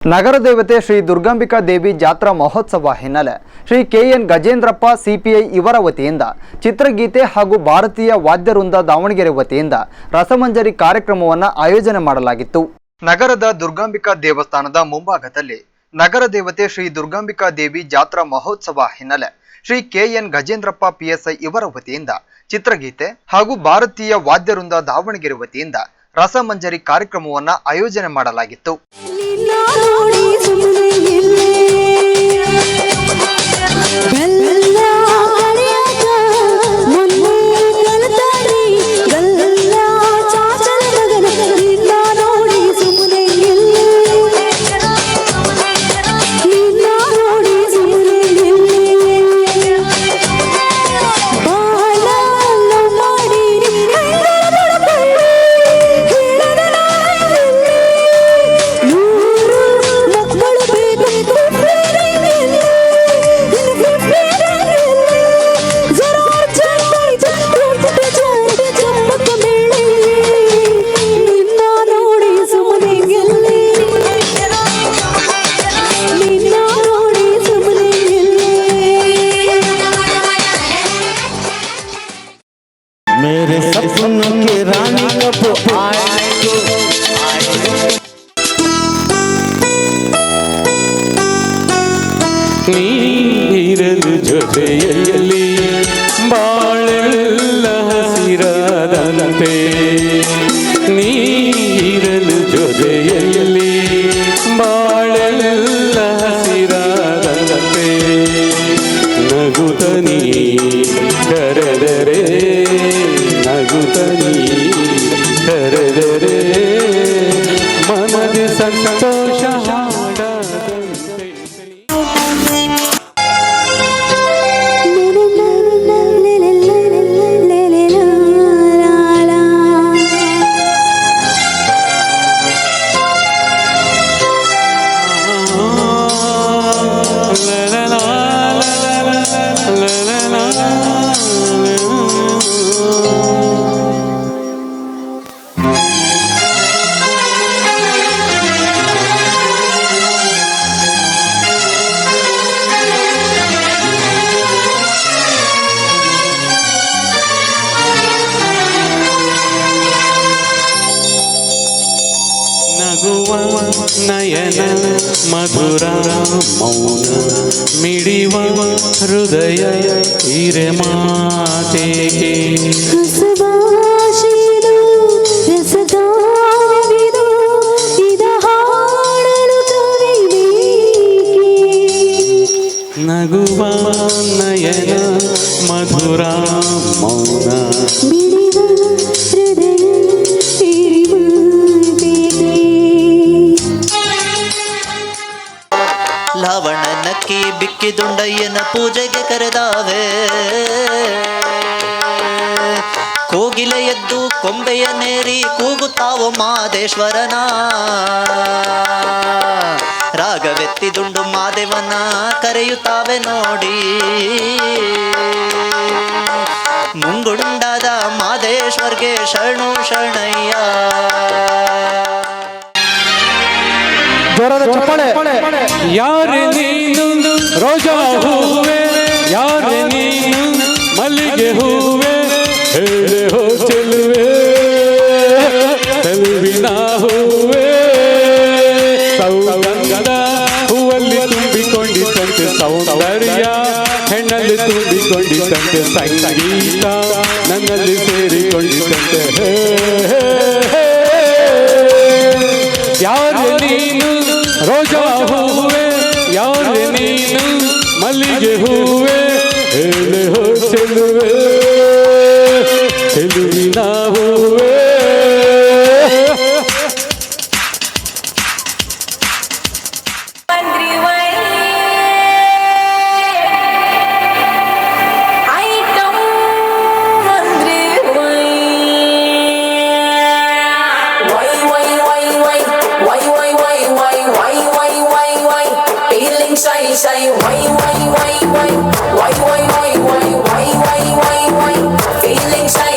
ನಗರ ದೇವತೆ ಶ್ರೀ ದುರ್ಗಾಂಬಿಕಾ ದೇವಿ ಜಾತ್ರಾ ಮಹೋತ್ಸವ ಹಿನ್ನೆಲೆ ಶ್ರೀ ಕೆಎನ್ ಗಜೇಂದ್ರಪ್ಪ ಸಿಪಿಐ ಇವರ ವತಿಯಿಂದ ಚಿತ್ರಗೀತೆ ಹಾಗೂ ಭಾರತೀಯ ವಾದ್ಯವೃಂದ ದಾವಣಗೆರೆ ವತಿಯಿಂದ ರಸಮಂಜರಿ ಕಾರ್ಯಕ್ರಮವನ್ನು ಆಯೋಜನೆ ಮಾಡಲಾಗಿತ್ತು. ನಗರದ ದುರ್ಗಾಂಬಿಕಾ ದೇವಸ್ಥಾನದ ಮುಂಭಾಗದಲ್ಲಿ ನಗರ ದೇವತೆ ಶ್ರೀ ದುರ್ಗಾಂಬಿಕಾ ದೇವಿ ಜಾತ್ರಾ ಮಹೋತ್ಸವ ಹಿನ್ನೆಲೆ ಶ್ರೀ ಕೆಎನ್ ಗಜೇಂದ್ರಪ್ಪ ಪಿಎಸ್ಐ ಇವರ ವತಿಯಿಂದ ಚಿತ್ರಗೀತೆ ಹಾಗೂ ಭಾರತೀಯ ವಾದ್ಯವೃಂದ ದಾವಣಗೆರೆ ವತಿಯಿಂದ ರಸಮಂಜರಿ ಕಾರ್ಯಕ್ರಮವನ್ನು ಆಯೋಜನೆ ಮಾಡಲಾಗಿತ್ತು. मेरे सपनों के रानी कब आएगी ನೀರಲು ಜೊತೆಯಲ್ಲಿ ಬಾಳೆಲ್ಲ ಹಸಿರಾದಂತೆ ನೀರಲು ಜೊತೆಯಲ್ಲಿ ಬಾಳೆಲ್ಲ ಹಸಿರಾದಂತೆ ನಗುತ್ತನಿ ಕರೆದರೆ ನಗುತ್ತನಿ ಕರೆದರೆ ಮನದ ಸಂತೋಷ ನಯನ ಮಧುರ ಮೌನ ಮಿಡಿವ ಹೃದಯ ಹಿರೆ ಮಾತೆಗೆ ನಗುವ ನಯನ ಮಧುರ ಮೌನ ಲವಣನಕ್ಕಿ ಬಿಕ್ಕಿದುಂಡಯ್ಯನ ಪೂಜೆಗೆ ಕರೆದಾವೆ ಕೋಗಿಲೆ ಎದ್ದು ಕೊಂಬೆಯ ನೇರಿ ಕೂಗುತ್ತಾವ ಮಾದೇಶ್ವರನ ರಾಗವೆತ್ತಿದುಂಡು ಮಾದೇವನ ಕರೆಯುತ್ತಾವೆ ನೋಡಿ ಮುಂಗುಂಡಾದ ಮಾದೇಶ್ವರ್ಗೆ ಶರಣು ಶರಣಯ್ಯ. ಯಾರೆ ನೀನು ರೋಜಾ ಹೂವೆ ಯಾರೆ ನೀನು ಮಲ್ಲಿಗೆ ಹೂವೆ ಹೇಳೆ ಹೋ ಚೆಲುವೆ ಚೆಲುವಿನ ಹೂವೆ ಸೌಗಂಧದ ಹೂವಲ್ಲಿ ತುಂಬಿಕೊಂಡಿದ್ದಂತೆ ಸೌಂದರ್ಯ ಹೆಣ್ಣಲ್ಲಿ ತುಂಬಿಕೊಂಡಿದ್ದಂತೆ ಸಂಗೀತ ನನ್ನಲ್ಲಿ ಸೇರಿಕೊಂಡಿದ್ದಂತೆ ಯಾರೆ ನೀನು ರೋಜಾ ಹೂವೆ ಯಾರೆ ನೀನು ಮಲ್ಲಿಗೆ ಹೂವೆ ಹೇಳೆ ಹೋ ಚೆಲುವೆ ಚೆಲುವಿನ ಹೂವೆ. Say why feeling shy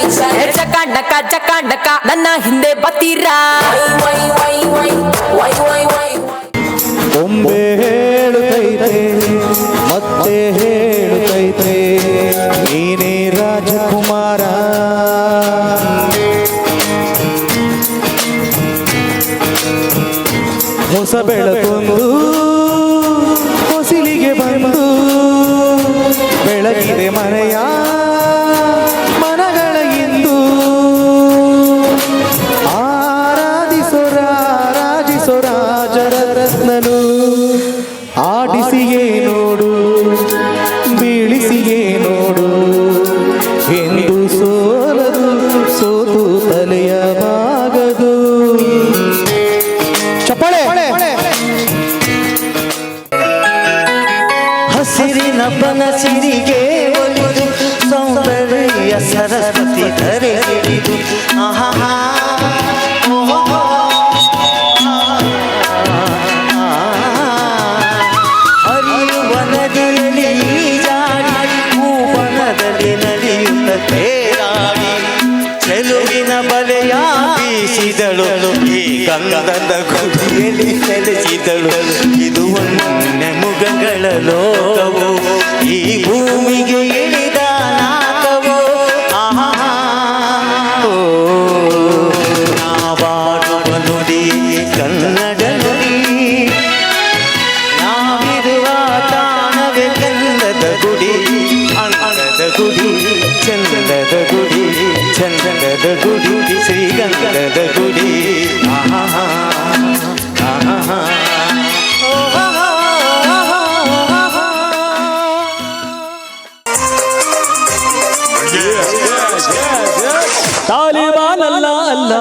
ಚಕಾಂಡಕ ನನ್ನ ಹಿಂದೆ ಬತ್ತೀರಾ ಬೊಂಬೆ ಹೇಳುತ್ತೈತೆ ಮತ್ತೆ ಹೇಳುತ್ತೈತೆ ನೀನೇ ರಾಜಕುಮಾರ. ಹೊಸ ಬೆಳಕೊಂದು ಹೊಸಿಲಿಗೆ ಬಂದು ಬೆಳಗಿದೆ ಮನೆಯ ಮನಗಳ ಇಂದು. ಆರಾಧಿಸೋ ರಾಜರ ರತ್ನನು ಆಡಿಸಿಯೇ ನೋಡು ಬೀಳಿಸಿಯೇ ನೋಡು ಎಂದು ಸೋಲದು ಸೋತು ತಲೆಯ ಬಾಗದು. ಚಪ್ಪಾಳೆ. ಹಸಿರಿನ ಬನಸಿರಿಗೆ ಒಲಿದು ಸೌಂದರ್ಯ ಸರಸ್ವತಿ ಧರೆ ಹಿಡಿದು ಆಹಾ ಹರಿಯುವ ನದಿಯಲ್ಲಿ ಜಾಡಿ ಭೂವನದಲ್ಲಿ ನಡೆಯುತ್ತ ತೇರಾಡಿ ಚೆಲುವಿನ ಬಲೆಯ ಬೀಸಿದಳು ಈ ಗಂಗದ ಗುಡಿಯಲ್ಲಿ ನೆಲೆಸಿದಳು. ಇದು ಒನ್ನೆ ಮುಗಗಳ ಲೋಕವು ಈ ಭೂಮಿಗೆ ಇಳಿದ ನಾಕವು. ನಾವಾಡುವ ನುಡಿ ಕನ್ನಡ ನುಡಿ ನಾವಿರುವ ತಾಣವೇ ಗಂಧದ ಗುಡಿ ಅಂಗದ ಗುಡಿ ಚಂದದ ಗುಡಿ ಚಂದದ ಗುಡಿ ಶ್ರೀಗಂಧದ ಗುಡಿ. ತಾಲಿಬಾನಲ್ಲ ಅಲ್ಲ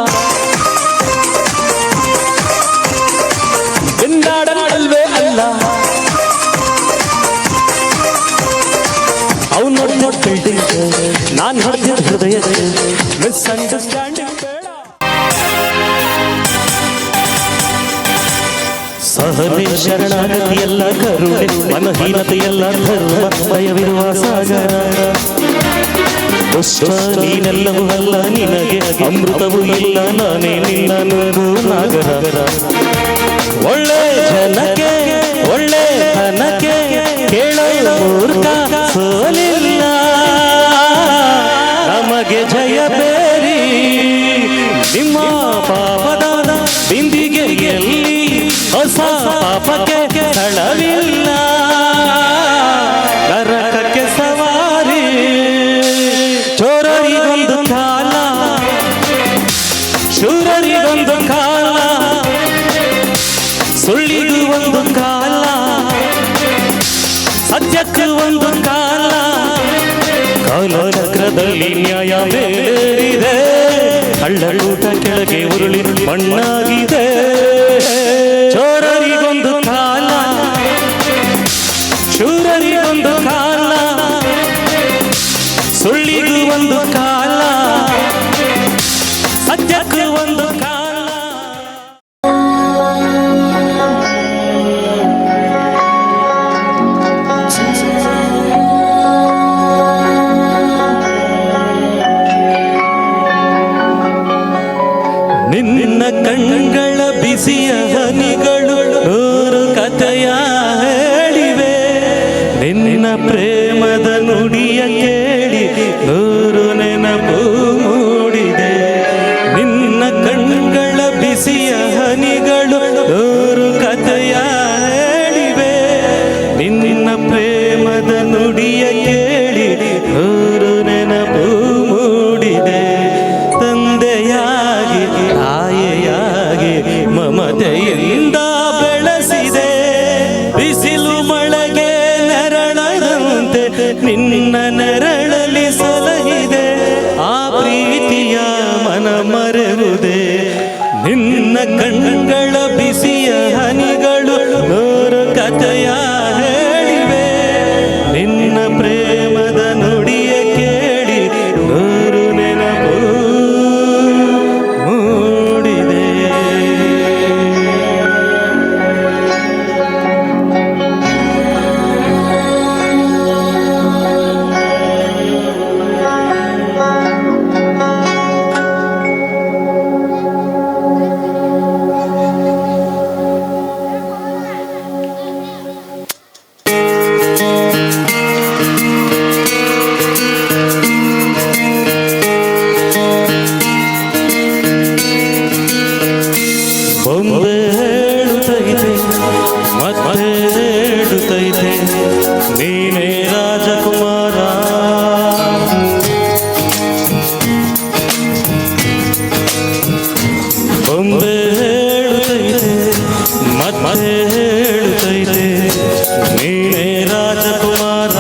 ಬಿನ್ನಾಡಲ್ವೇ ಅಲ್ಲ ಅವ್ನು ನೋಡಿದ ಬಿಲ್ಡಿಂಗ್ ನಾನು ಹೊಡೆದ ಹೃದಯ ಮಿಸ್ಅಂಡರ್ಸ್ಟ್ಯಾಂಡಿಂಗ್ ಬೇಡ. ಸಹನೆ ಶರಣಾಗತಿಯಲ್ಲ ಕರುಣೆ ಮನಹೀನತೆಯಲ್ಲ ಧರ್ಮ ಭಯವಿರುವ ಸಾಗರ. ದುಷ್ಟ ನೀನೆಲ್ಲವೂ ಅಲ್ಲ ನಿನಗೆ ಅಮೃತವೂ ಇಲ್ಲ ನಾನೇ ನಿನ್ನ ನುಂಗು ನಾಗರ. ಒಳ್ಳೆ ಜನಕ್ಕೆ ಒಳ್ಳೆ ಧನಕ್ಕೆ ಕೇಳೋ ಮೂರ್ಖ ಸೋಲಿಲ್ಲ ನಮಗೆ ಜಯ ಬೇರಿ ನಿಮ್ಮ ಪಾಪದ ಬಿಂದಿಗೆಯಲ್ಲಿ ಹೊಸ ಪಾಪಕ್ಕೆ ಸ್ಥಳವಿಲ್ಲ. ನರಕಕ್ಕೆ ಸವಾರಿ ಚೋರರಿಗೊಂದು ಕಾಲ ಶೂರರಿಗೊಂದು ಕಾಲ ಸುಳ್ಳಿಗೂ ಒಂದು ಕಾಲ ಸತ್ಯಕ್ಕೂ ಒಂದು ಕಾಲ. ಕಾಲಚಕ್ರದಲ್ಲಿ ನ್ಯಾಯ ಬೇರಿದೆ ಹಳ್ಳೂಟ ಕೆಳಗೆ ಉರುಳಿ ಮಣ್ಣಾಗಿದೆ. ಚೋರರಿಗೊಂದು ಕಾಲ ಶೂರರಿಗೊಂದು ಕಾಲ ಸುಳ್ಳಿಗೂ ಒಂದು ಕಾಲ ಸತ್ಯಕ್ಕೂ ಒಂದು ಕಾಲ. ನಿನ್ನ ಕಣ್ಗಳ ಬಿಸಿಯ ಹನಿಗಳು ನೂರು ಕಥೆಯ ಹೇಳಿವೆ. ನಿನ್ನ ಪ್ರೇಮದ ನುಡಿಯ ಕೇಳಿ ನೂರು ನೆನಪು ಮೂಡಿದೆ. ನಿನ್ನ ಕಣ್ಗಳ ಬಿಸಿಯ ಹನಿಗಳು ನೂರು ಕಥೆಯ ಹೇಳಿವೆ. ನಿನ್ನ ಪ್ರೇಮದ ನುಡಿಯ ಕೇಳಿ ನೂರು ನೆನಪು ಮೂಡಿದೆ. ತಂದೆಯಾಗಿ ತಾಯಿಯಾಗಿ ಮಮತೆಯಿಂದ ಬೆಳೆಸಿದೆ. ಬಿಸಿಲು ಮಳೆಗೆ ನೆರಳದಂತೆ ನಿನ್ನ ನೆರಳಲಿ ಸಲಹಿದೆ. ಆ ಪ್ರೀತಿಯ ಮನ ಮರೆವುದೇ. ನಿನ್ನ ಕಣ್ಗಳ ಬಿಸಿಯ ಹನಿಗಳು ನೂರು ಕಥೆಯ ಹೇಳಿವೆ. ನಿನ್ನ ಪ್ರೇಮದ ನುಡಿಯ ಕೇಳಿ ನೂರು ನೆನಪು ಮೂಡಿದೆ. ಹೇಳುತ್ತೈತೆ ನೀನೇ ರಾಜಕುಮಾರ.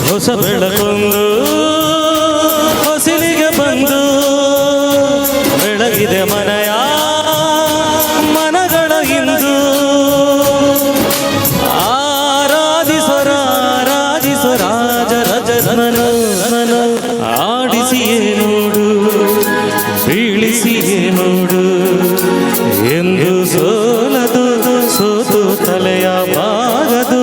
ಹೊಸ ಬೆಳಕೊಂದು ಹೊಸಿಲಿಗೆ ಬಂದು ಬೆಳಗಿದೆ ಮನೆಯ ಮನಗಳ ಇಂದು. ಆರಾಧಿಸರ ರಾಜ ರಜನನ ಆಡಿಸಿಯೇ ನೋಡು ಬೀಳಿಸಿಯೇ ನೋಡು ಎಂದು ಸೋಲದು ಸೋತು ತಲೆಯ ಬಾಗದು.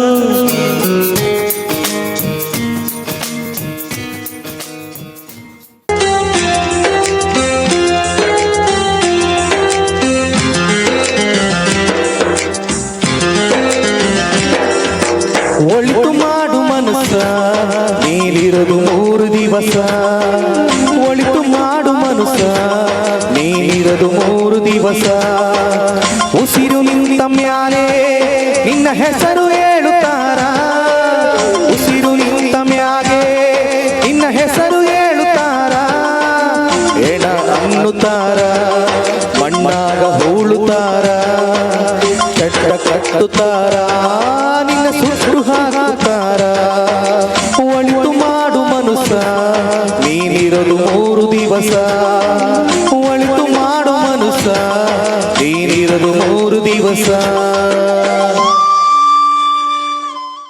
ಒಳಿತು ಮಾಡು ಮನಸ್ಸ ನೀನಿರದು 3 ದಿವಸ. ಒಳಿತು ಮಾಡು ಮನಸ್ಸ ನೀನಿರದು 3 ದಿವಸ. ಉಸಿರು ನಿಂತ ಮ್ಯಾಲೆ ನಿನ್ನ ಹೆಸರು ಹೇಳುತ್ತಾರ. ಉಸಿರು ನಿಂತ ಮ್ಯಾಗೆ ನಿನ್ನ ಹೆಸರು ಹೇಳುತ್ತಾರ. ಎಡ ಅನ್ನುತ್ತಾರ ಮಣ್ಣಾಗ ಹೂಳುತ್ತಾರ. ಚಟ್ಟ ಕಟ್ಟುತ್ತಾರ ನಿನ್ನ ಸುಟ್ಟು ಹಾಕುತ್ತಾರ. ಒಳಿತು ಮಾಡು ಮನುಷ್ಯ ನೀನಿರದು 3 ದಿವಸ. ಒಳಿತು ಮಾಡು ಮನುಷ್ಯ ನೀನಿರದು 3 ದಿವಸ.